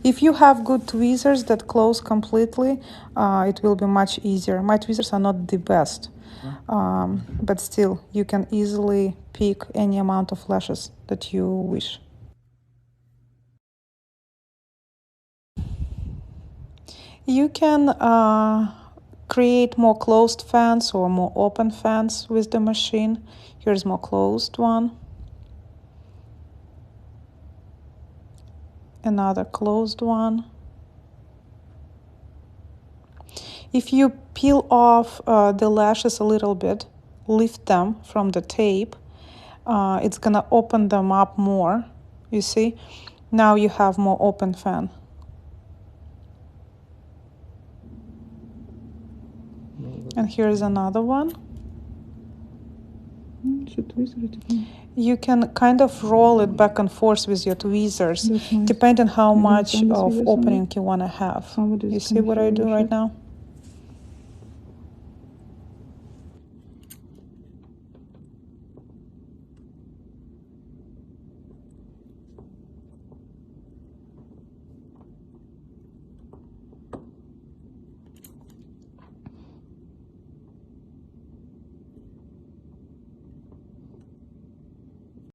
If you have good tweezers that close completely, it will be much easier. My tweezers are not the best, but still, you can easily pick any amount of lashes that you wish. You can create more closed fans or more open fans with the machine. Here's more closed one. Another closed one. If you peel off the lashes a little bit, lift them from the tape, it's gonna open them up more, you see? Now you have more open fan. And here's another one. You can kind of roll it back and forth with your tweezers, depending on how much of opening you want to have. You see what I do right now?